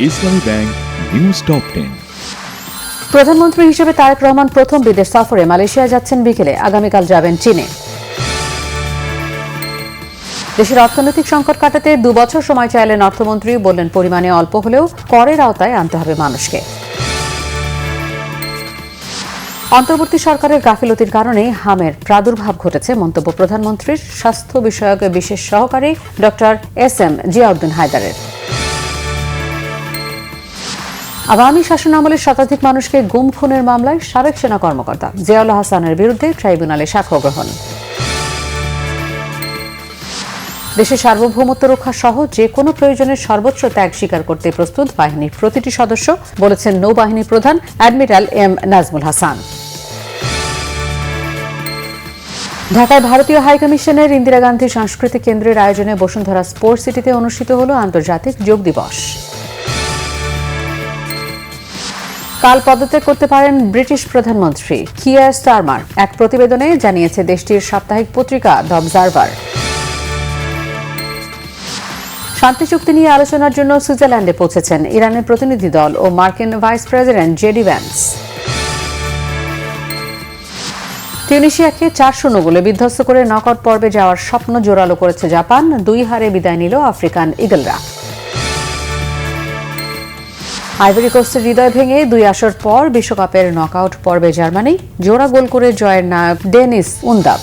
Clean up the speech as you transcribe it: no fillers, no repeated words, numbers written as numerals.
ইসলামী bank news top 10। প্রধানমন্ত্রী হিসেবে তারেক রহমান প্রথম বিদেশ সফরে মালয়েশিয়া যাচ্ছেন বিকেলে, আগামীকাল যাবেন চীনে। দেশের অর্থনৈতিক সংকট কাটাতে 2 বছর সময় চাইলেন অর্থমন্ত্রী, বললেন পরিমাণে অল্প হলেও করের আওতায় আনতে হবে মানুষকে। অন্তর্বর্তী সরকারের গাফিলতির কারণে হামের প্রাদুর্ভাব ঘটেছে মন্তব্য প্রধানমন্ত্রীর স্বাস্থ্য বিষয়ক বিশেষ সহকারী ডক্টর এস.এম. জিয়াউদ্দিন হায়দারের। আওয়ামী শাসনামলে শতাধিক মানুষকে গুম খুনের মামলায় সাবেক সেনা কর্মকর্তা জিয়াউল হাসানের বিরুদ্ধে ট্রাইব্যুনালে সাক্ষ্য গ্রহণ। দেশের সার্বভৌমত্ব রক্ষা সহ যে কোনো প্রয়োজনের সর্বোচ্চ ত্যাগ স্বীকার করতে প্রস্তুত বাহিনীর প্রতিটি সদস্য, বলেছেন নৌবাহিনী প্রধান অ্যাডমিরাল এম নাজমুল হাসান। ঢাকায় ভারতীয় হাইকমিশনের ইন্দিরা গান্ধী সাংস্কৃতিক কেন্দ্রের আয়োজনে বসুন্ধরা স্পোর্টস সিটিতে অনুষ্ঠিত হল আন্তর্জাতিক যোগ দিবস। কাল পদত্যাগ করতে পারেন ব্রিটিশ প্রধানমন্ত্রী কিয়ার স্টারমার, এক প্রতিবেদনে জানিয়েছে দেশটির সাপ্তাহিক পত্রিকা দ্য অবজারভার। শান্তি চুক্তি নিয়ে আলোচনার জন্য সুইজারল্যান্ডে পৌঁছেছেন ইরানের প্রতিনিধি দল ও মার্কিন ভাইস প্রেসিডেন্ট জেডি ভ্যান্স। তিউনিসিয়াকে 4-0 গোলে বিধ্বস্ত করে নকআউট পর্বে যাওয়ার স্বপ্ন জোরালো করেছে জাপান, 2 হারে বিদায় নিল আফ্রিকান ইগলরা। আইভরি কোস্টের হৃদয় ভেঙে 2 আসর পর বিশ্বকাপের নকআউট পর্বে জার্মানি, জোড়া গোল করে জয়ের নায়ক ডেনিস উনদাভ।